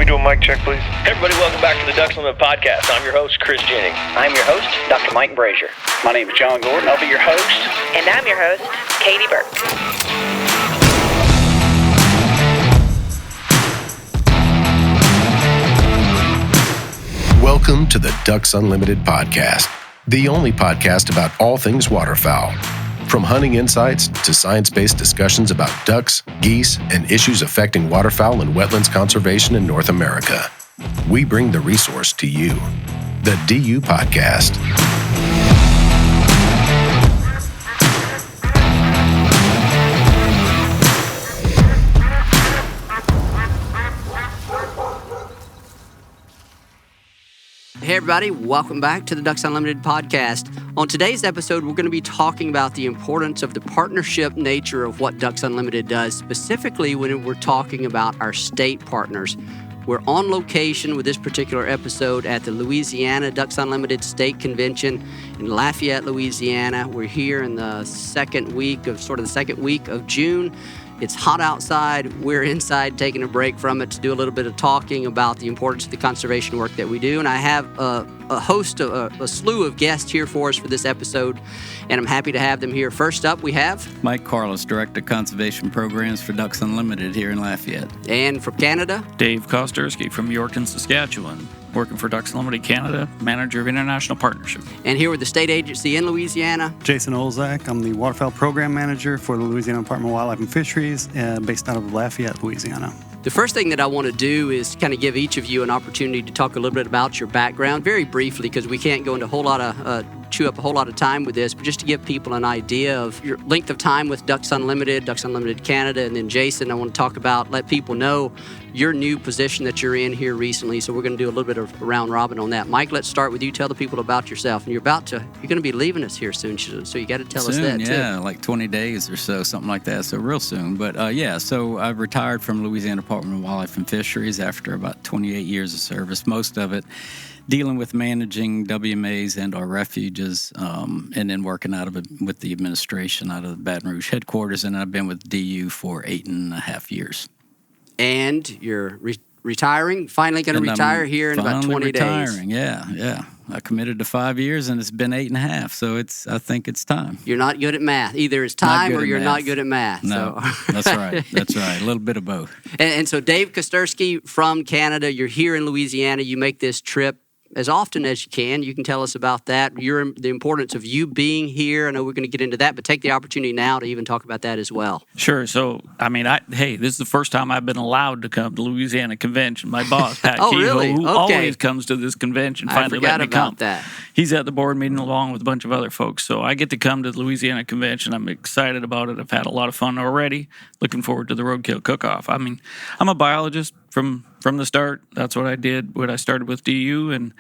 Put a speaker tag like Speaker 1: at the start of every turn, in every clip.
Speaker 1: do a mic check, please?
Speaker 2: Hey everybody, welcome back to the Ducks Unlimited podcast. I'm your host, Chris Jennings.
Speaker 3: I'm your host, Dr. Mike Brazier.
Speaker 4: My name is John Gordon. I'll be your host.
Speaker 5: And I'm your host, Katie Burke.
Speaker 6: Welcome to the Ducks Unlimited podcast, the only podcast about all things waterfowl. From hunting insights to science-based discussions about ducks, geese, and issues affecting waterfowl and wetlands conservation in North America. We bring the resource to you, the DU Podcast.
Speaker 7: Hey everybody, welcome back to the Ducks Unlimited podcast. On today's episode, we're going to be talking about the importance of the partnership nature of what Ducks Unlimited does, specifically when we're talking about our state partners. We're on location with this particular episode at the Louisiana Ducks Unlimited State Convention in Lafayette, Louisiana. We're here in the second week of June. It's hot outside. We're inside taking a break from it to do a little bit of talking about the importance of the conservation work that we do. And I have a slew of guests here for us for this episode, and I'm happy to have them here. First up, we have
Speaker 8: Mike Carlos, Director of Conservation Programs for Ducks Unlimited here in Lafayette.
Speaker 7: And from Canada,
Speaker 9: Dave Kostersky from Yorkton, Saskatchewan, working for Ducks Unlimited Canada, Manager of International Partnership.
Speaker 7: And here with the state agency in Louisiana,
Speaker 10: Jason Olszak. I'm the Waterfowl Program Manager for the Louisiana Department of Wildlife and Fisheries, based out of Lafayette, Louisiana.
Speaker 7: The first thing that I want to do is kind of give each of you an opportunity to talk a little bit about your background, very briefly, because we can't go into chew up a whole lot of time with this, but just to give people an idea of your length of time with Ducks Unlimited Canada, and then Jason, I want to let people know your new position that you're in here recently. So we're going to do a little bit of round robin on that. Mike, let's start with you. Tell the people about yourself. And you're going to be leaving us here soon, so you got to tell us that too.
Speaker 8: Yeah, like 20 days or so, something like that. So real soon. But so I've retired from Louisiana Department of Wildlife and Fisheries after about 28 years of service, most of it dealing with managing WMAs and our refuges, and then working with the administration out of the Baton Rouge headquarters. And I've been with DU for 8.5 years.
Speaker 7: And you're retiring, finally going to retire here in about 20 days.
Speaker 8: Yeah. I committed to 5 years, and it's been 8.5, so I think it's time.
Speaker 7: You're not good at math. Either it's time or you're not good at math.
Speaker 8: No,
Speaker 7: so.
Speaker 8: That's right. A little bit of both.
Speaker 7: And so Dave Kostersky from Canada, you're here in Louisiana. You make this trip as often as you can. You can tell us about that. The importance of you being here. I know we're going to get into that, but take the opportunity now to even talk about that as well.
Speaker 9: Sure. So, this is the first time I've been allowed to come to Louisiana Convention. My boss, Pat
Speaker 7: Oh,
Speaker 9: Kehoe,
Speaker 7: really?
Speaker 9: who
Speaker 7: Okay.
Speaker 9: always comes to this convention, finally let me come.
Speaker 7: I forgot about that.
Speaker 9: He's at the board meeting along with a bunch of other folks. So I get to come to the Louisiana Convention. I'm excited about it. I've had a lot of fun already. Looking forward to the Roadkill Cook-Off. I'm a biologist from the start. That's what I did when I started with DU, and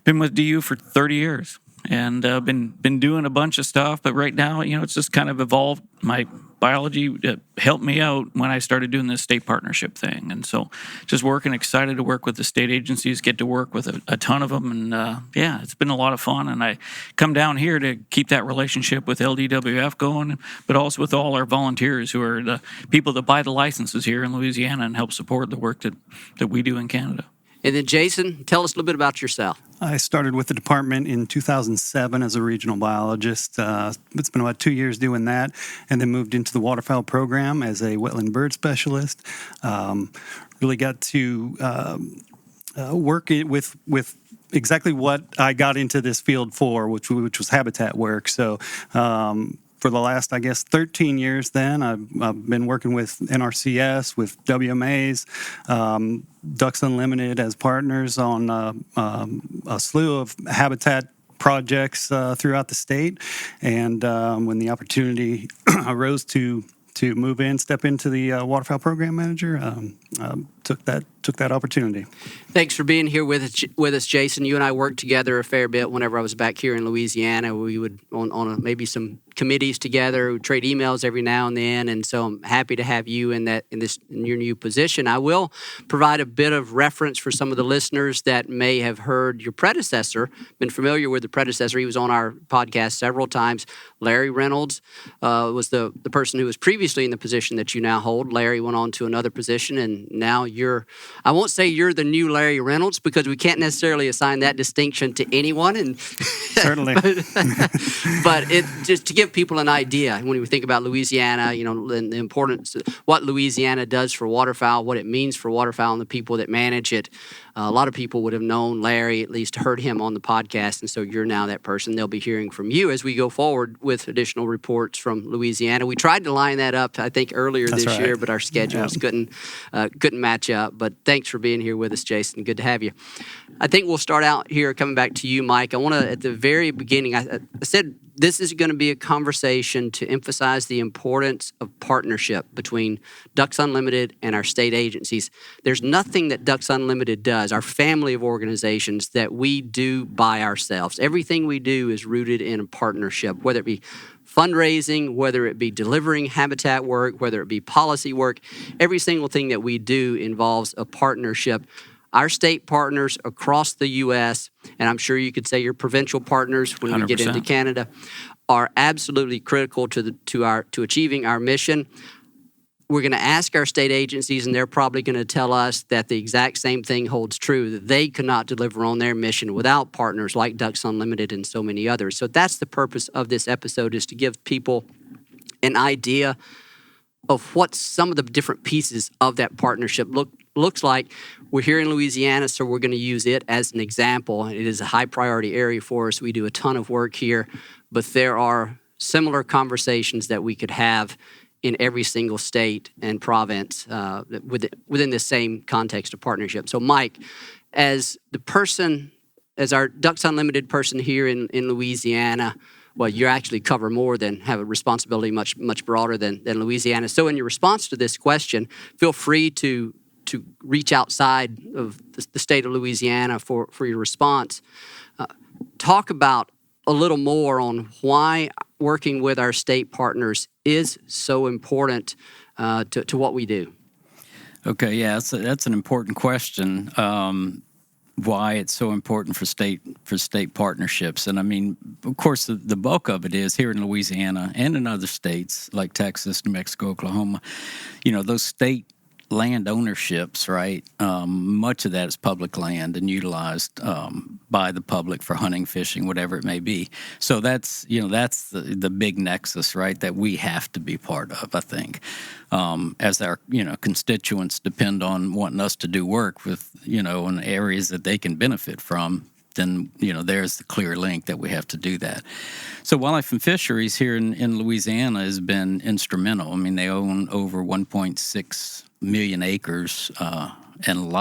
Speaker 9: been with DU for 30 years. And been doing a bunch of stuff, but right now, it's just kind of evolved. My biology helped me out when I started doing this state partnership thing. And so just excited to work with the state agencies, get to work with a ton of them. And it's been a lot of fun. And I come down here to keep that relationship with LDWF going, but also with all our volunteers who are the people that buy the licenses here in Louisiana and help support the work that we do in Canada.
Speaker 7: And then Jason, tell us a little bit about yourself.
Speaker 10: I started with the department in 2007 as a regional biologist. It's been about 2 years doing that, and then moved into the waterfowl program as a wetland bird specialist. Really got to work with exactly what I got into this field for, which was habitat work. So for the last, 13 years then, I've been working with NRCS, with WMAs, Ducks Unlimited as partners on a slew of habitat projects throughout the state. And when the opportunity arose to step into the Waterfowl Program Manager, took that opportunity.
Speaker 7: Thanks for being here with us, Jason. You and I worked together a fair bit whenever I was back here in Louisiana. We would on maybe some committees together. We'd trade emails every now and then, and so I'm happy to have you in your new position. I will provide a bit of reference for some of the listeners that may have heard your predecessor, been familiar with the predecessor. He was on our podcast several times. Larry Reynolds was the person who was previously in the position that you now hold. Larry went on to another position, and now I won't say you're the new Larry Reynolds, because we can't necessarily assign that distinction to anyone. And
Speaker 10: Certainly.
Speaker 7: but it just to give people an idea when we think about Louisiana, and the importance of what Louisiana does for waterfowl, what it means for waterfowl and the people that manage it. A lot of people would have known Larry, at least heard him on the podcast, and so you're now that person. They'll be hearing from you as we go forward with additional reports from Louisiana. We tried to line that up, I think, earlier this year, but our schedules couldn't match up. But thanks for being here with us, Jason. Good to have you. I think we'll start out here, coming back to you, Mike. I want to, at the very beginning, I said this is going to be a conversation to emphasize the importance of partnership between Ducks Unlimited and our state agencies. There's nothing that Ducks Unlimited does, our family of organizations, that we do by ourselves. Everything we do is rooted in a partnership, whether it be fundraising, whether it be delivering habitat work, whether it be policy work. Every single thing that we do involves a partnership. Our state partners across the U.S., and I'm sure you could say your provincial partners when 100%. We get into Canada, are absolutely critical to achieving our mission. We're going to ask our state agencies, and they're probably going to tell us that the exact same thing holds true, that they could not deliver on their mission without partners like Ducks Unlimited and so many others. So that's the purpose of this episode, is to give people an idea of what some of the different pieces of that partnership looks like. We're here in Louisiana, so we're going to use it as an example. It is a high priority area for us. We do a ton of work here, but there are similar conversations that we could have in every single state and province within the same context of partnership. So, Mike, as our Ducks Unlimited person here in Louisiana, well, you actually cover more than have a responsibility much broader than Louisiana. So in your response to this question, feel free to reach outside of the state of Louisiana for your response. Talk about a little more on why working with our state partners is so important to what we do.
Speaker 8: Okay, yeah, that's an important question. Why it's so important for state partnerships. And I mean, of course, the bulk of it is here in Louisiana and in other states like Texas, New Mexico, Oklahoma. Those state land ownerships, right? Much of that is public land and utilized by the public for hunting, fishing, whatever it may be. So that's the big nexus, right? That we have to be part of, I think, as our constituents depend on wanting us to do work with in areas that they can benefit from. Then there's the clear link that we have to do that. So Wildlife and Fisheries here in Louisiana has been instrumental. I mean, they own over 1.6 million acres, and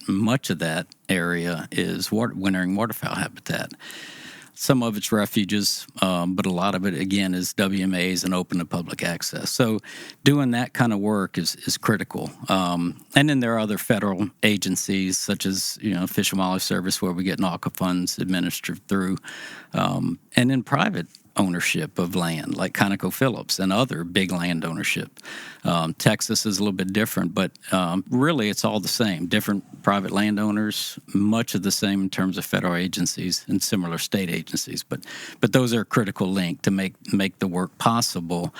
Speaker 8: much of that area is wintering waterfowl habitat. Some of it's refuges, but a lot of it, again, is WMAs and open to public access. So doing that kind of work is critical. And then there are other federal agencies, such as Fish and Wildlife Service, where we get NAWCA funds administered through, and then private ownership of land, like ConocoPhillips and other big land ownership. Texas is a little bit different, but really it's all the same. Different private landowners, much of the same in terms of federal agencies and similar state agencies. But those are a critical link to make the work possible,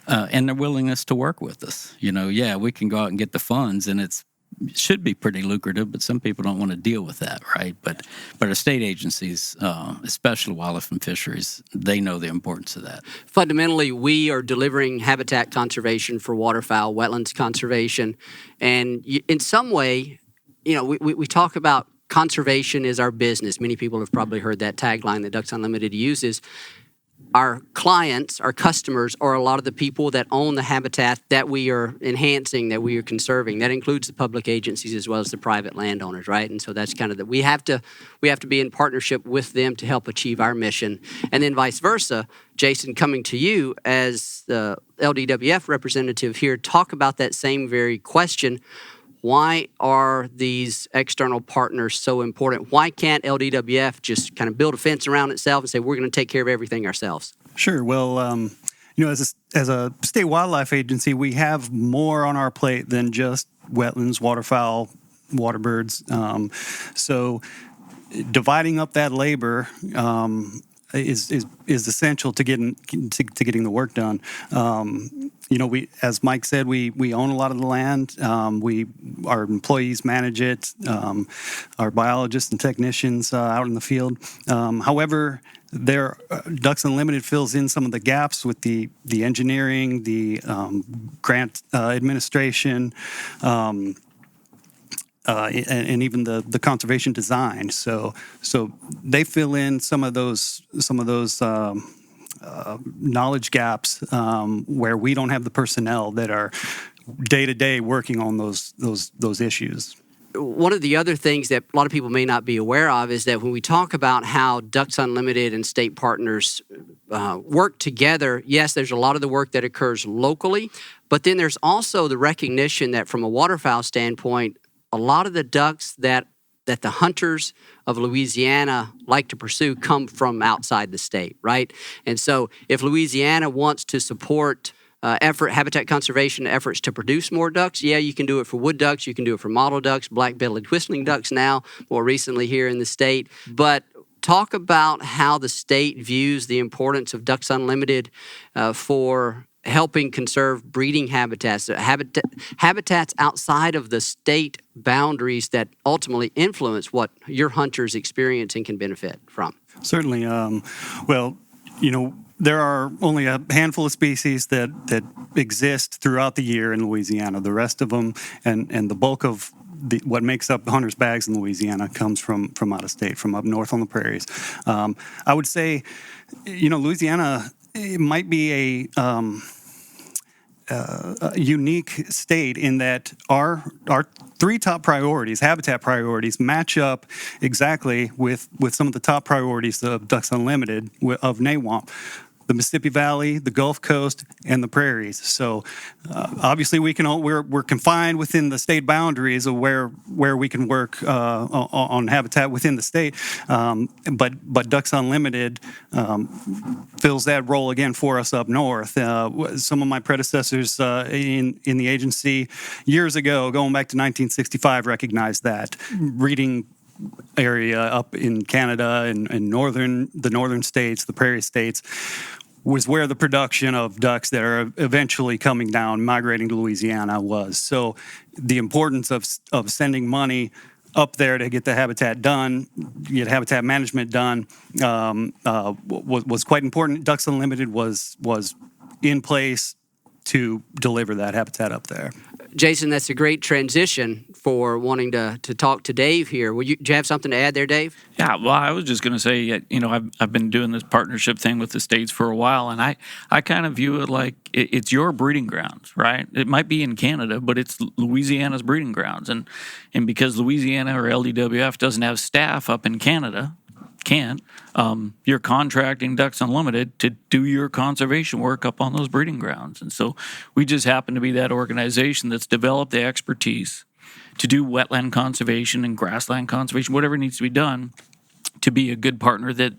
Speaker 8: and their willingness to work with us. We can go out and get the funds, and it should be pretty lucrative, but some people don't want to deal with that, right? But our state agencies, especially Wildlife and Fisheries, they know the importance of that.
Speaker 7: Fundamentally, we are delivering habitat conservation for waterfowl, wetlands conservation, and in some way, we talk about conservation is our business. Many people have probably heard that tagline that Ducks Unlimited uses. Our clients, our customers, are a lot of the people that own the habitat that we are enhancing, that we are conserving. That includes the public agencies as well as the private landowners, right? And so that's kind of that we have to be in partnership with them to help achieve our mission. And then vice versa, Jason, coming to you as the LDWF representative here, talk about that same very question. Why are these external partners so important? Why can't LDWF just kind of build a fence around itself and say, we're going to take care of everything ourselves?
Speaker 10: Sure. Well, as a state wildlife agency, we have more on our plate than just wetlands, waterfowl, waterbirds. So dividing up that labor is essential to getting the work done. We, as Mike said, we own a lot of the land. Our employees manage it. Our biologists and technicians out in the field. However, Ducks Unlimited fills in some of the gaps with the engineering, the grant administration. And even the conservation design, so they fill in some of those knowledge gaps where we don't have the personnel that are day to day working on those issues.
Speaker 7: One of the other things that a lot of people may not be aware of is that when we talk about how Ducks Unlimited and state partners work together, yes, there's a lot of the work that occurs locally, but then there's also the recognition that from a waterfowl standpoint, a lot of the ducks that the hunters of Louisiana like to pursue come from outside the state, right? And so if Louisiana wants to support habitat conservation efforts to produce more ducks, yeah, you can do it for wood ducks, you can do it for mottled ducks, black-bellied whistling ducks now, more recently here in the state. But talk about how the state views the importance of Ducks Unlimited for helping conserve breeding habitats, habitats outside of the state boundaries that ultimately influence what your hunters experience and can benefit from.
Speaker 10: Certainly. There are only a handful of species that exist throughout the year in Louisiana. The rest of them and the bulk of what makes up hunters' bags in Louisiana comes from out of state, from up north on the prairies. I would say, Louisiana, it might be a unique state in that our three top priorities, habitat priorities, match up exactly with some of the top priorities of Ducks Unlimited of NAWAMP. The Mississippi Valley, the Gulf Coast, and the prairies. So obviously we're confined within the state boundaries of where we can work on habitat within the state. But Ducks Unlimited fills that role again for us up north. Some of my predecessors in the agency years ago, going back to 1965, recognized that. Breeding area up in Canada and the northern states, the prairie states, was where the production of ducks that are eventually coming down, migrating to Louisiana was. So the importance of sending money up there to get the habitat done, get habitat management done, was quite important. Ducks Unlimited was in place to deliver that habitat up there.
Speaker 7: Jason, that's a great transition for wanting to talk to Dave here. Do you have something to add there, Dave?
Speaker 9: Yeah, well, I was just going to say, I've been doing this partnership thing with the states for a while, and I kind of view it like it's your breeding grounds, right? It might be in Canada, but it's Louisiana's breeding grounds. And because Louisiana or LDWF doesn't have staff up in Canada, you're contracting Ducks Unlimited to do your conservation work up on those breeding grounds. And so we just happen to be that organization that's developed the expertise to do wetland conservation and grassland conservation, whatever needs to be done to be a good partner that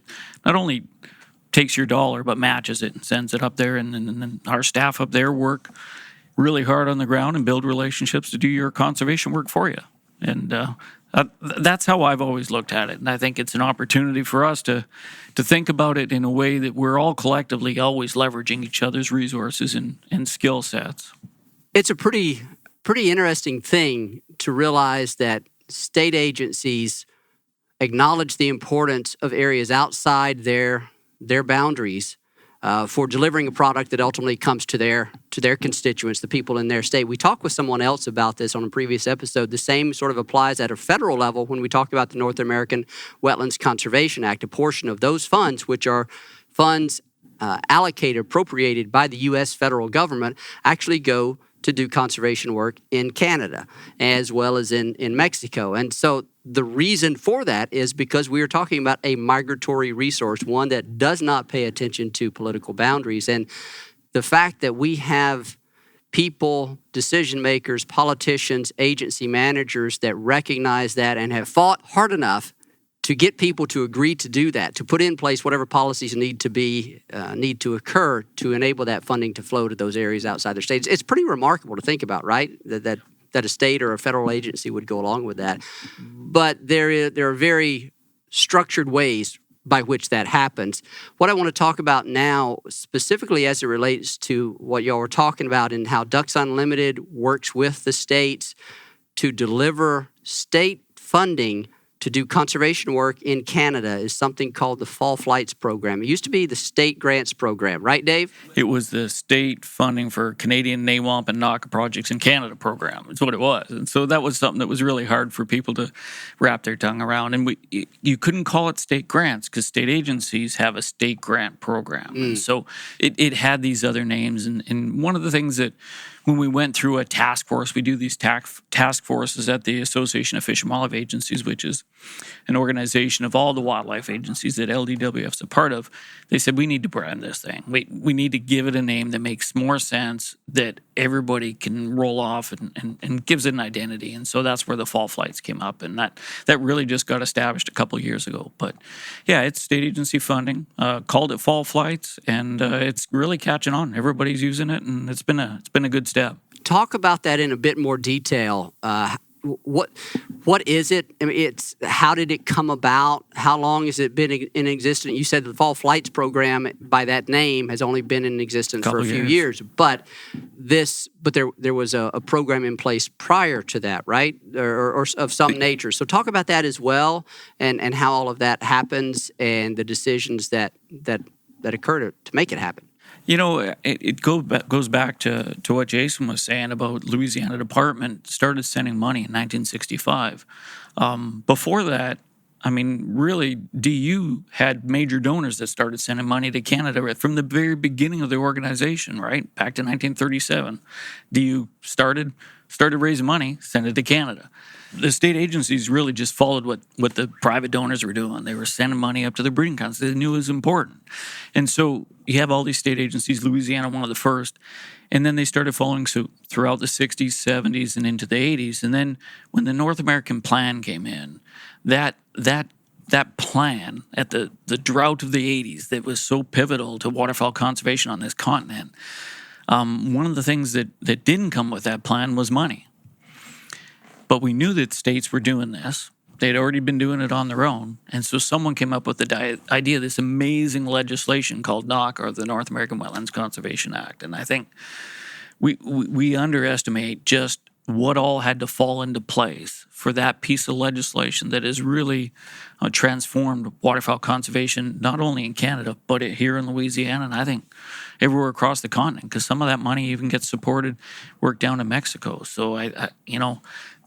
Speaker 9: not only takes your dollar but matches it and sends it up there. And then our staff up there work really hard on the ground and build relationships to do your conservation work for you. And that's how I've always looked at it. And I think it's an opportunity for us to think about it in a way that we're all collectively always leveraging each other's resources and skill sets.
Speaker 7: It's a pretty interesting thing to realize that state agencies acknowledge the importance of areas outside their boundaries for delivering a product that ultimately comes to their constituents, the people in their state. We talked with someone else about this on a previous episode. The same sort of applies at a federal level when we talk about the North American Wetlands Conservation Act. A portion of those funds, which are funds appropriated by the U.S. federal government, actually go to do conservation work in Canada as well as in Mexico. And so the reason for that is because we are talking about a migratory resource, one that does not pay attention to political boundaries. And the fact that we have people, decision makers, politicians, agency managers that recognize that and have fought hard enough to get people to agree to do that, to put in place whatever policies need to occur to enable that funding to flow to those areas outside their states. It's pretty remarkable to think about, right? That a state or a federal agency would go along with that. But there are very structured ways by which that happens. What I want to talk about now, specifically as it relates to what y'all were talking about and how Ducks Unlimited works with the states to deliver state funding to do conservation work in Canada, is something called the Fall Flights Program. It used to be the state grants program, right, Dave?
Speaker 9: It was the state funding for Canadian NAWAMP and NACA projects in Canada program. It's what it was. And so that was something that was really hard for people to wrap their tongue around. And you couldn't call it state grants because state agencies have a state grant program. And so it had these other names. And one of the things that when we went through a task force, we do these task forces at the Association of Fish and Wildlife Agencies, which is an organization of all the wildlife agencies that LDWF is a part of. They said, we need to brand this thing. We need to give it a name that makes more sense, that everybody can roll off and gives it an identity. And so that's where the Fall Flights came up. And that really just got established a couple of years ago. But yeah, it's state agency funding, called it Fall Flights, and it's really catching on. Everybody's using it, and it's been a good step.
Speaker 7: Talk about that in a bit more detail. What is it? I mean, how did it come about? How long has it been in existence? You said the Fall Flights Program, by that name, has only been in existence for a few years. But there was a program in place prior to that, right? Or of some nature. So talk about that as well, and how all of that happens, and the decisions that occur to make it happen.
Speaker 9: You know, it goes back to what Jason was saying about Louisiana Department started sending money in 1965. Before that, I mean, really, DU had major donors that started sending money to Canada from the very beginning of the organization, right? Back to 1937. DU started raising money, sent it to Canada. The state agencies really just followed what the private donors were doing. They were sending money up to the breeding council. They knew it was important. And so you have all these state agencies, Louisiana, one of the first, and then they started following suit throughout the 60s, 70s, and into the 80s. And then when the North American Plan came in, that plan at the drought of the 80s that was so pivotal to waterfowl conservation on this continent, one of the things that didn't come with that plan was money. But we knew that states were doing this. They'd already been doing it on their own. And so someone came up with the idea of this amazing legislation called NACA, or the North American Wetlands Conservation Act. And I think we underestimate just what all had to fall into place for that piece of legislation that has really transformed waterfowl conservation, not only in Canada, but here in Louisiana, and I think everywhere across the continent, because some of that money even gets supported work down to Mexico. So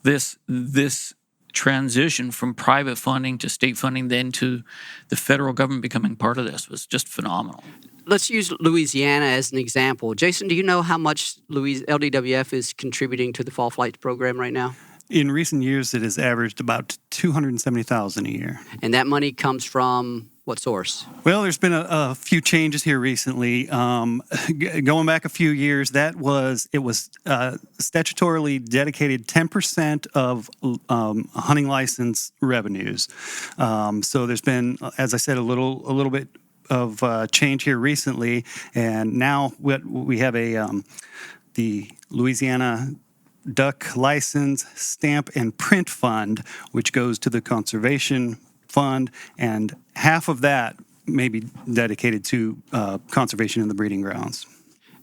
Speaker 9: this transition from private funding to state funding, then to the federal government becoming part of this, was just phenomenal.
Speaker 7: Let's use Louisiana as an example. Jason, do you know how much LDWF is contributing to the Fall Flights Program right now?
Speaker 10: In recent years, it has averaged about $270,000 a year.
Speaker 7: And that money comes from what source?
Speaker 10: Well, there's been a few changes here recently. Going back a few years, it was statutorily dedicated 10% of hunting license revenues. So there's been, as I said, a little bit of change here recently, and now we have the Louisiana Duck License, Stamp, and Print Fund, which goes to the Conservation Fund, and half of that may be dedicated to conservation in the breeding grounds.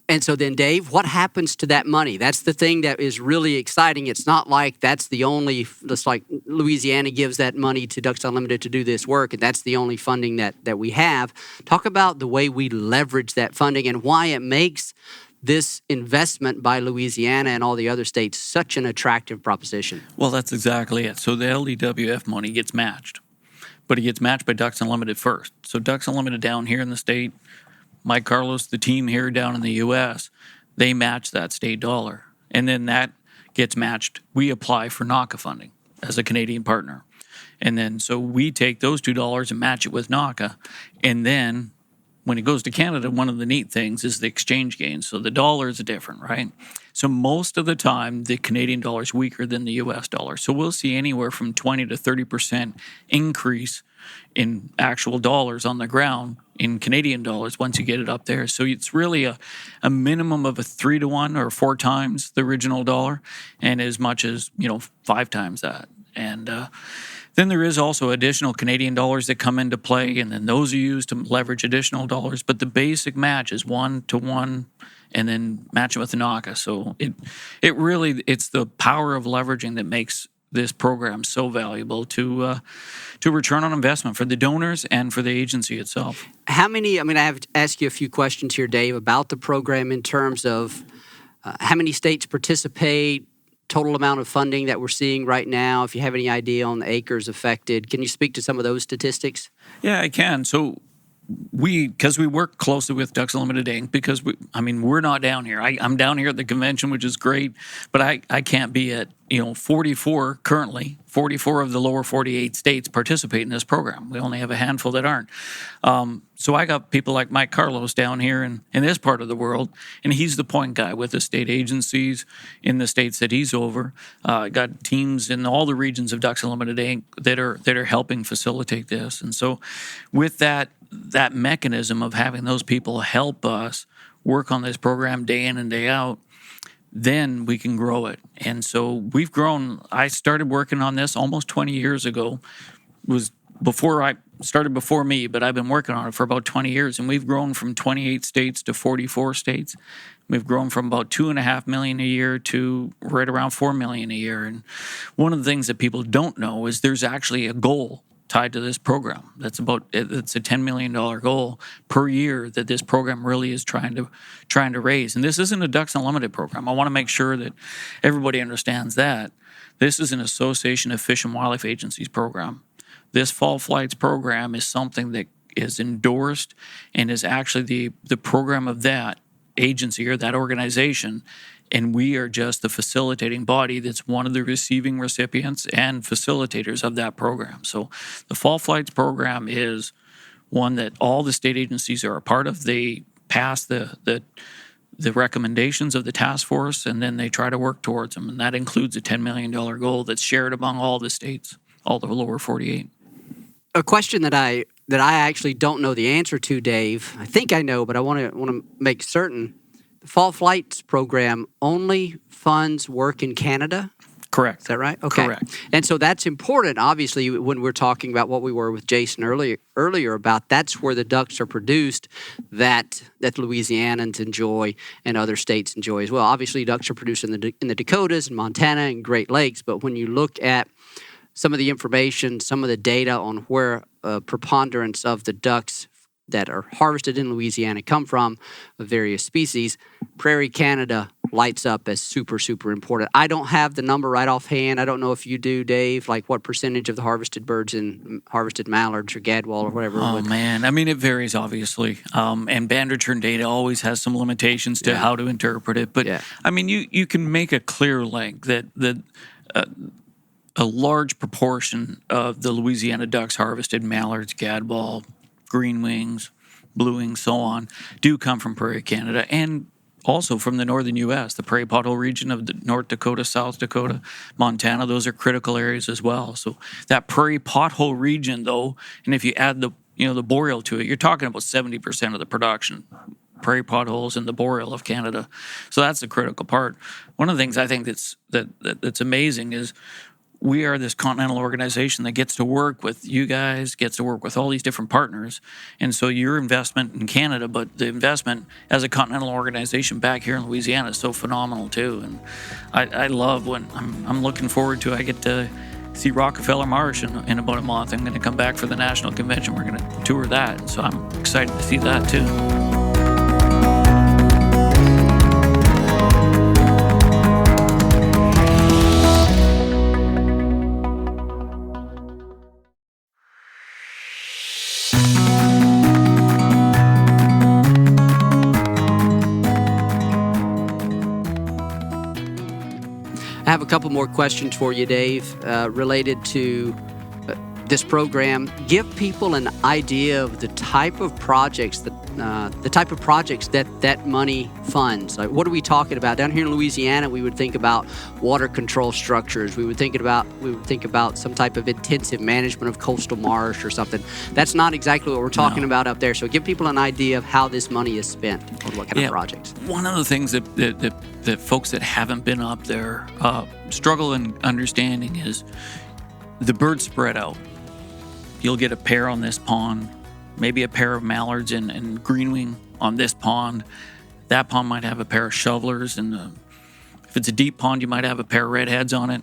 Speaker 7: And so then, Dave, what happens to that money? That's the thing that is really exciting. It's not like that's the only, it's like Louisiana gives that money to Ducks Unlimited to do this work, and that's the only funding that we have. Talk about the way we leverage that funding and why it makes this investment by Louisiana and all the other states such an attractive proposition.
Speaker 9: Well, that's exactly it. So the LDWF money gets matched, but it gets matched by Ducks Unlimited first. So Ducks Unlimited down here in the state, Mike Carlos, the team here down in the U.S., they match that state dollar. And then that gets matched. We apply for NACA funding as a Canadian partner. And then so we take those $2 and match it with NACA. And then when it goes to Canada, one of the neat things is the exchange gain. So the dollar is different, right? So most of the time, the Canadian dollar is weaker than the U.S. dollar. So we'll see anywhere from 20 to 30% increase in actual dollars on the ground in Canadian dollars once you get it up there. So it's really a minimum of a 3-to-1 or 4 times the original dollar, and as much as 5 times that. And Then there is also additional Canadian dollars that come into play, and then those are used to leverage additional dollars. But the basic match is 1-to-1, and then match it with the NACA. So it's the power of leveraging that makes this program so valuable to return on investment for the donors and for the agency itself.
Speaker 7: How many, I have to ask you a few questions here, Dave, about the program in terms of how many states participate, total amount of funding that we're seeing right now, if you have any idea on the acres affected. Can you speak to some of those statistics?
Speaker 9: Yeah, I can. So because we work closely with Ducks Unlimited Inc., because we're not down here. I'm down here at the convention, which is great, but I can't be at 44 currently. 44 of the lower 48 states participate in this program. We only have a handful that aren't. So I got people like Mike Carlos down here in this part of the world, and he's the point guy with the state agencies in the states that he's over. Got teams in all the regions of Ducks Unlimited Inc. that are helping facilitate this. And so with that mechanism of having those people help us work on this program day in and day out, then we can grow it. And so we've grown. I started working on this almost 20 years ago. Started before me, but I've been working on it for about 20 years, and we've grown from 28 states to 44 states. We've grown from about $2.5 million a year to right around $4 million a year. And one of the things that people don't know is there's actually a goal tied to this program. It's a $10 million goal per year that this program really is trying to raise. And this isn't a Ducks Unlimited program. I want to make sure that everybody understands that. This is an Association of Fish and Wildlife Agencies program. This Fall Flights program is something that is endorsed and is actually the program of that agency or that organization. And we are just the facilitating body that's one of the receiving recipients and facilitators of that program. So the Fall Flights program is one that all the state agencies are a part of. They pass the recommendations of the task force, and then they try to work towards them. And that includes a $10 million goal that's shared among all the states, all the lower 48.
Speaker 7: A question that I actually don't know the answer to, Dave. I think I know, but I want to make certain. The Fall Flights program only funds work in Canada?
Speaker 9: Correct.
Speaker 7: Is that right? Okay.
Speaker 9: Correct.
Speaker 7: And so that's important, obviously, when we're talking about what we were with Jason earlier about that's where the ducks are produced that Louisianans enjoy and other states enjoy as well. Obviously, ducks are produced in the Dakotas and Montana and Great Lakes, but when you look at some of the information, some of the data on where a preponderance of the ducks that are harvested in Louisiana come from, of various species, Prairie Canada lights up as super, super important. I don't have the number right offhand. I don't know if you do, Dave, like what percentage of the harvested birds and harvested mallards or gadwall or whatever.
Speaker 9: Oh, man. It varies, obviously. And band return data always has some limitations to how to interpret it. But, you can make a clear link that a large proportion of the Louisiana ducks harvested, mallards, gadwall, green wings, blue wings, so on, do come from Prairie Canada and also from the northern U.S., the prairie pothole region of the North Dakota, South Dakota, Montana. Those are critical areas as well. So that prairie pothole region, though, and if you add the boreal to it, you're talking about 70% of the production, prairie potholes and the boreal of Canada. So that's the critical part. One of the things I think that's amazing is we are this continental organization that gets to work with you guys, gets to work with all these different partners. And so your investment in Canada, but the investment as a continental organization back here in Louisiana is so phenomenal too. And I love when I'm looking forward to, I get to see Rockefeller Marsh in about a month. I'm going to come back for the national convention. We're going to tour that. So I'm excited to see that too.
Speaker 7: I have a couple more questions for you, Dave, related to this program. Give people an idea of the type of projects that money funds. Like, what are we talking about? Down here in Louisiana, we would think about water control structures. We would think about some type of intensive management of coastal marsh or something. That's not exactly what we're talking about up there. So give people an idea of how this money is spent on what kind of projects.
Speaker 9: One of the things that folks that haven't been up there struggle in understanding is the birds spread out. You'll get a pair on this pond, maybe a pair of mallards and greenwing on this pond. That pond might have a pair of shovelers, and if it's a deep pond, you might have a pair of redheads on it.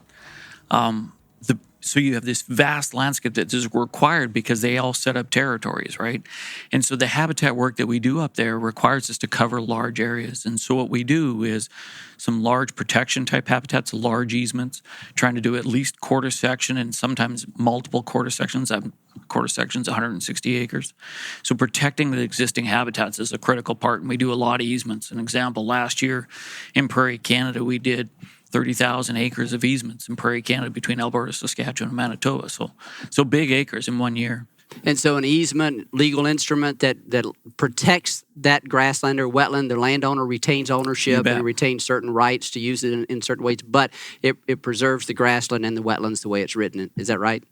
Speaker 9: So you have this vast landscape that is required because they all set up territories, right? And so the habitat work that we do up there requires us to cover large areas. And so what we do is some large protection type habitats, large easements, trying to do at least quarter section and sometimes multiple quarter sections. Quarter sections, 160 acres. So protecting the existing habitats is a critical part, and we do a lot of easements. An example, last year in Prairie, Canada, we did 30,000 acres of easements in Prairie, Canada, between Alberta, Saskatchewan, and Manitoba. So big acres in 1 year.
Speaker 7: And so an easement, legal instrument that protects that grassland or wetland, the landowner retains ownership and retains certain rights to use it in certain ways, but it preserves the grassland and the wetlands the way it's written. Is that right?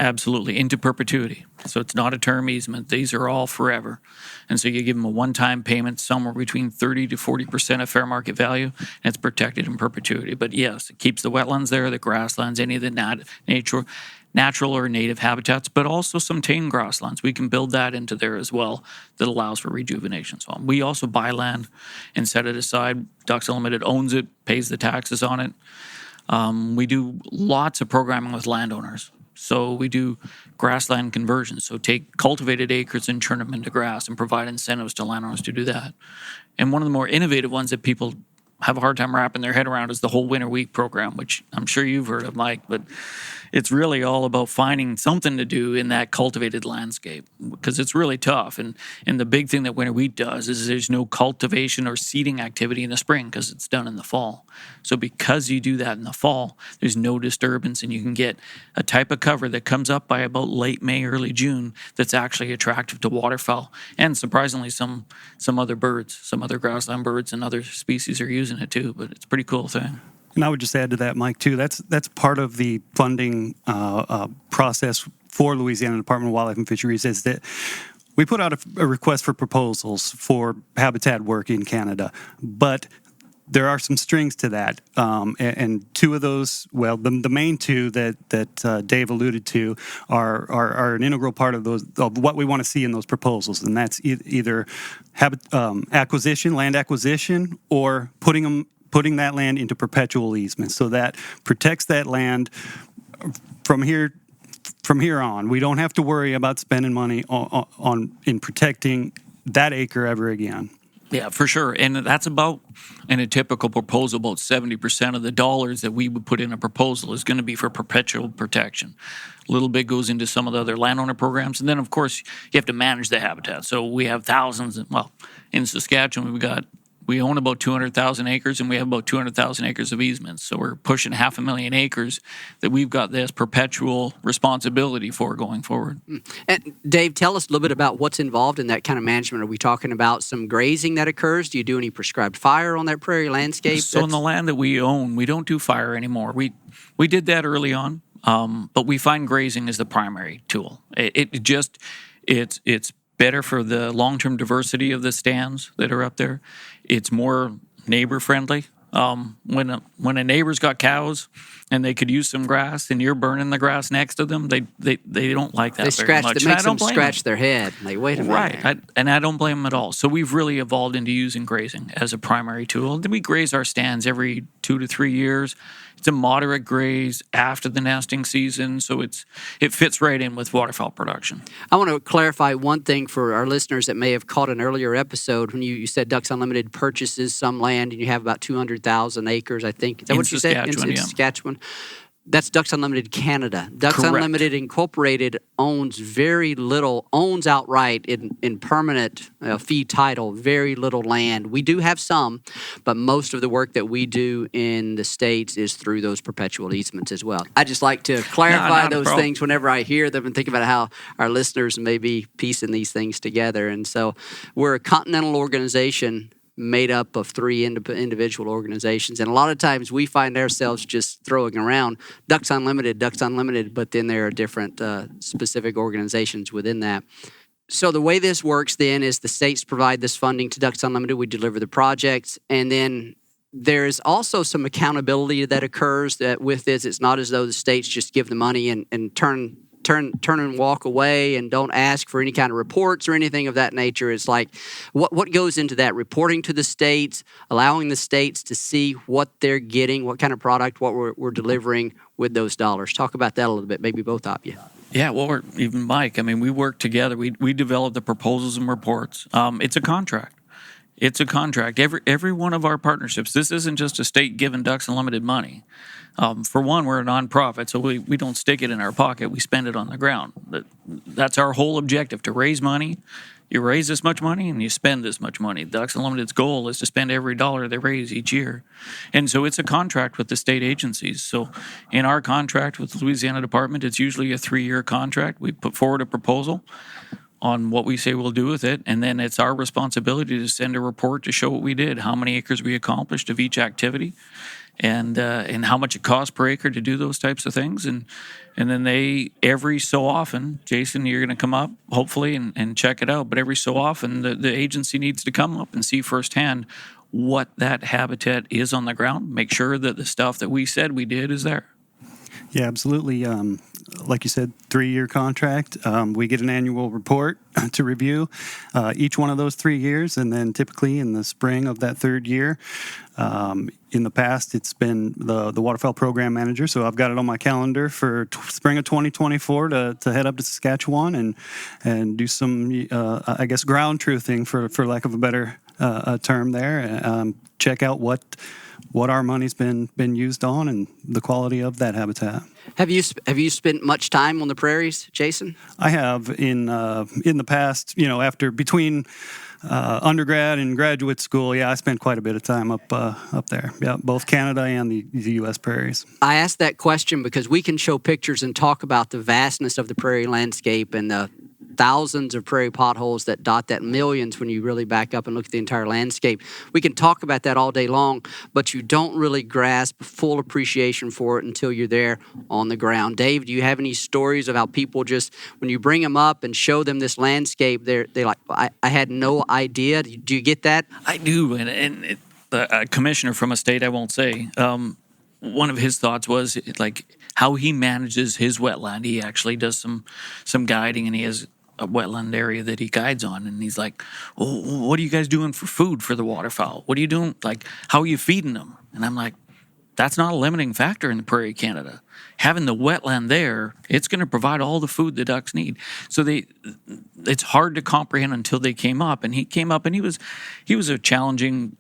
Speaker 9: Absolutely, into perpetuity. So it's not a term easement. These are all forever. And so you give them a one-time payment somewhere between 30 to 40% of fair market value, and it's protected in perpetuity. But yes, it keeps the wetlands there, the grasslands, any of the natural or native habitats, but also some tame grasslands. We can build that into there as well that allows for rejuvenation. So we also buy land and set it aside. Ducks Unlimited owns it, pays the taxes on it. We do lots of programming with landowners. So we do grassland conversions. So take cultivated acres and turn them into grass and provide incentives to landowners to do that. And one of the more innovative ones that people have a hard time wrapping their head around is the whole winter wheat program, which I'm sure you've heard of, Mike, but it's really all about finding something to do in that cultivated landscape because it's really tough. And the big thing that winter wheat does is there's no cultivation or seeding activity in the spring because it's done in the fall. So because you do that in the fall, there's no disturbance and you can get a type of cover that comes up by about late May, early June that's actually attractive to waterfowl and surprisingly some other birds, some other grassland birds and other species are using it too, but it's a pretty cool thing.
Speaker 10: And I would just add to that, Mike, too, that's part of the funding process for Louisiana Department of Wildlife and Fisheries is that we put out a request for proposals for habitat work in Canada, but there are some strings to that. And two of those, well, the main two that Dave alluded to are an integral part of what we want to see in those proposals, and that's either land acquisition, or putting that land into perpetual easement, so that protects that land from here on. We don't have to worry about spending money in protecting that acre ever again.
Speaker 9: Yeah, for sure. And that's about, in a typical proposal, about 70% of the dollars that we would put in a proposal is going to be for perpetual protection. A little bit goes into some of the other landowner programs. And then, of course, you have to manage the habitat. So we have thousands. In Saskatchewan, we own about 200,000 acres, and we have about 200,000 acres of easements. So we're pushing 500,000 acres that we've got this perpetual responsibility for going forward.
Speaker 7: And Dave, tell us a little bit about what's involved in that kind of management. Are we talking about some grazing that occurs? Do you do any prescribed fire on that prairie landscape?
Speaker 9: So in the land that we own, we don't do fire anymore. We did that early on, but we find grazing is the primary tool. It's better for the long-term diversity of the stands that are up there. It's more neighbor-friendly. When a neighbor's got cows and they could use some grass and you're burning the grass next to them, they don't like that very much.
Speaker 7: It makes them scratch their head. Like, wait a minute.
Speaker 9: Right, and I don't blame them at all. So we've really evolved into using grazing as a primary tool. Then we graze our stands every 2 to 3 years. It's a moderate graze after the nesting season, so it fits right in with waterfowl production.
Speaker 7: I want to clarify one thing for our listeners that may have caught an earlier episode when you said Ducks Unlimited purchases some land and you have about 200,000 acres, I think. Is that what you said? In Saskatchewan. That's Ducks Unlimited Canada. Ducks
Speaker 9: Correct.
Speaker 7: Unlimited Incorporated owns outright in permanent fee title, very little land. We do have some, but most of the work that we do in the States is through those perpetual easements as well. I just like to clarify those things whenever I hear them and think about how our listeners may be piecing these things together. And so we're a continental organization made up of 3 individual organizations. And a lot of times we find ourselves just throwing around Ducks Unlimited, but then there are different specific organizations within that. So the way this works then is the states provide this funding to Ducks Unlimited. We deliver the projects, and then there's also some accountability that occurs that with this. It's not as though the states just give the money and turn and walk away and don't ask for any kind of reports or anything of that nature. It's like what goes into that? Reporting to the states, allowing the states to see what they're getting, what kind of product, what we're delivering with those dollars. Talk about that a little bit, maybe both of you.
Speaker 9: Yeah, well, or even Mike. I mean, we work together. We develop the proposals and reports. It's a contract. It's a contract. Every one of our partnerships, this isn't just a state giving Ducks Unlimited money. For one, we're a nonprofit, so we don't stick it in our pocket. We spend it on the ground. That's our whole objective, to raise money. You raise this much money and you spend this much money. Ducks Unlimited's goal is to spend every dollar they raise each year. And so it's a contract with the state agencies. So in our contract with the Louisiana Department, it's usually a 3-year contract. We put forward a proposal on what we say we'll do with it, and then it's our responsibility to send a report to show what we did, how many acres we accomplished of each activity, and how much it costs per acre to do those types of things. And then they, every so often, Jason, you're going to come up, hopefully, and check it out, but every so often the agency needs to come up and see firsthand what that habitat is on the ground, make sure that the stuff that we said we did is there.
Speaker 10: Yeah, absolutely. Like you said, 3-year contract. We get an annual report to review each one of those 3 years, and then typically in the spring of that 3rd year. In the past, it's been the Waterfowl program manager, so I've got it on my calendar for spring of 2024 to head up to Saskatchewan and do some, I guess, ground truthing, for lack of a better term there. Check out what our money's been used on and the quality of that habitat.
Speaker 7: Have you spent much time on the prairies, Jason?
Speaker 10: I have in the past. After between undergrad and graduate school, I spent quite a bit of time up there. Yeah, both Canada and the U.S. prairies.
Speaker 7: I asked that question because we can show pictures and talk about the vastness of the prairie landscape and the thousands of prairie potholes that dot that, millions when you really back up and look at the entire landscape. We can talk about that all day long, but you don't really grasp full appreciation for it until you're there on the ground. Dave, do you have any stories of how people just, when you bring them up and show them this landscape, they're like, I had no idea. Do you get that?
Speaker 9: I do, and a commissioner from a state I won't say, one of his thoughts was like how he manages his wetland. He actually does some guiding, and he has a wetland area that he guides on, and he's like, well, what are you guys doing for food for the waterfowl? What are you doing? Like, how are you feeding them? And I'm like, that's not a limiting factor in the Prairie Canada. Having the wetland there, it's going to provide all the food the ducks need. So it's hard to comprehend until they came up, and he came up, and he was a challenging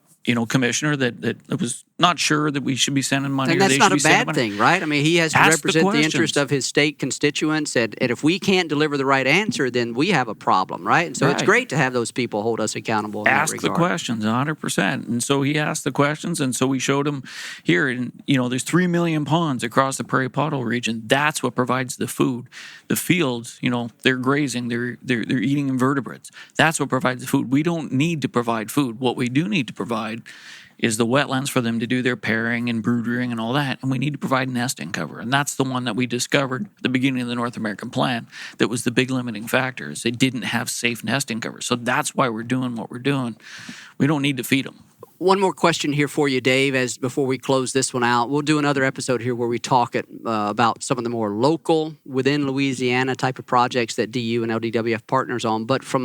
Speaker 9: commissioner that was not sure that we should be sending money.
Speaker 7: And that's not a bad thing, right? I mean, he has to represent the interest of his state constituents, and if we can't deliver the right answer, then we have a problem, right? And so It's great to have those people hold us accountable in that regard.
Speaker 9: Ask the questions, 100%. And so he asked the questions, and so we showed him here, and there's 3 million ponds across the prairie pothole region. That's what provides the food. The fields, they're grazing, they're eating invertebrates. That's what provides the food. We don't need to provide food. What we do need to provide is the wetlands for them to do their pairing and brood rearing and all that, and we need to provide nesting cover. And that's the one that we discovered at the beginning of the North American Plan that was the big limiting factor, is they didn't have safe nesting cover. So that's why we're doing what we're doing. We don't need to feed them.
Speaker 7: One more question here for you, Dave, before we close this one out. We'll do another episode here where we talk about some of the more local, within Louisiana type of projects that DU and LDW have partners on. But for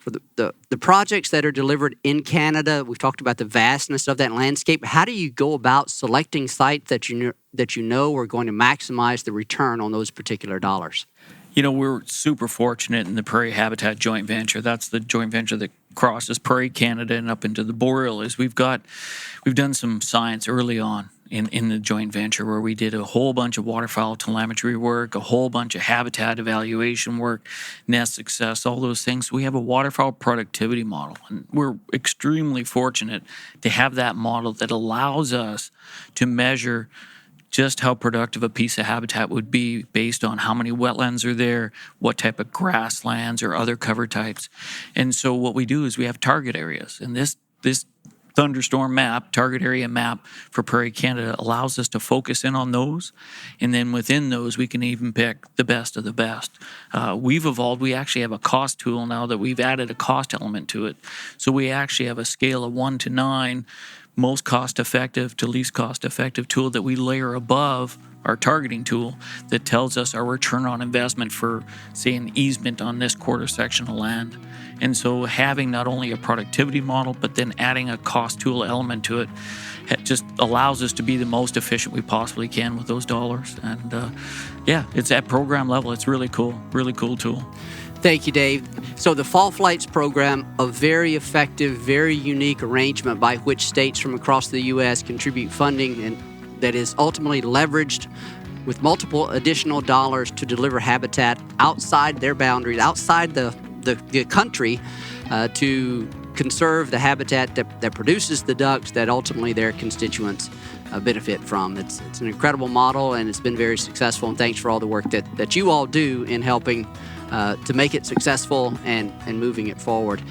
Speaker 7: the projects that are delivered in Canada, we've talked about the vastness of that landscape. How do you go about selecting sites that you know are going to maximize the return on those particular dollars?
Speaker 9: We're super fortunate in the Prairie Habitat Joint Venture. That's the joint venture that crosses Prairie Canada and up into the Borealis. We've done some science early on in the joint venture where we did a whole bunch of waterfowl telemetry work, a whole bunch of habitat evaluation work, nest success, all those things. We have a waterfowl productivity model, and we're extremely fortunate to have that model that allows us to measure just how productive a piece of habitat would be based on how many wetlands are there, what type of grasslands or other cover types. And so what we do is we have target areas. And this thunderstorm map, target area map for Prairie Canada allows us to focus in on those. And then within those, we can even pick the best of the best. We've evolved. We actually have a cost tool now that we've added a cost element to it. So we actually have a scale of 1 to 9 most cost-effective to least cost-effective tool that we layer above our targeting tool that tells us our return on investment for, say, an easement on this quarter section of land. And so having not only a productivity model, but then adding a cost tool element to it just allows us to be the most efficient we possibly can with those dollars. And it's at program level. It's really cool tool.
Speaker 7: Thank you, Dave. So the Fall Flights program, a very effective, very unique arrangement by which states from across the U.S. contribute funding and that is ultimately leveraged with multiple additional dollars to deliver habitat outside their boundaries, outside the country, to conserve the habitat that produces the ducks that ultimately their constituents benefit from. It's an incredible model, and it's been very successful, and thanks for all the work that you all do in helping to make it successful and moving it forward.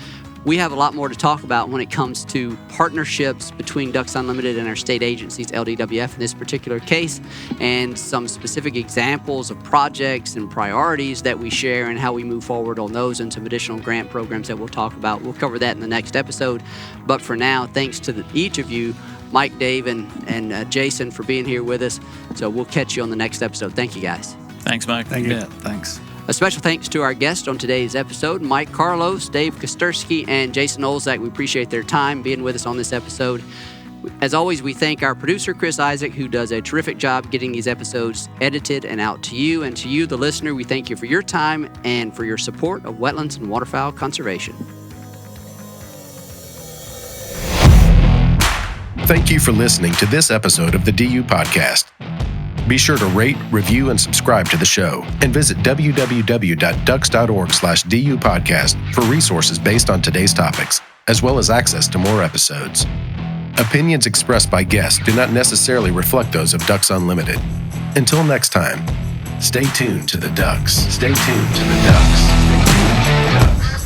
Speaker 7: We have a lot more to talk about when it comes to partnerships between Ducks Unlimited and our state agencies, LDWF in this particular case, and some specific examples of projects and priorities that we share and how we move forward on those, and some additional grant programs that we'll talk about. We'll cover that in the next episode. But for now, thanks to each of you, Mike, Dave, and Jason, for being here with us. So we'll catch you on the next episode. Thank you, guys.
Speaker 9: Thanks, Mike.
Speaker 10: Thank you.
Speaker 8: Yeah, thanks.
Speaker 7: A special thanks to our guests on today's episode, Mike Carlos, Dave Kostersky, and Jason Olszak. We appreciate their time being with us on this episode. As always, we thank our producer, Chris Isaac, who does a terrific job getting these episodes edited and out to you. And to you, the listener, we thank you for your time and for your support of wetlands and waterfowl conservation.
Speaker 6: Thank you for listening to this episode of the DU Podcast. Be sure to rate, review, and subscribe to the show, and visit www.ducks.org/DU podcast for resources based on today's topics, as well as access to more episodes. Opinions expressed by guests do not necessarily reflect those of Ducks Unlimited. Until next time, stay tuned to the ducks. Stay tuned to the ducks. Stay tuned to the ducks.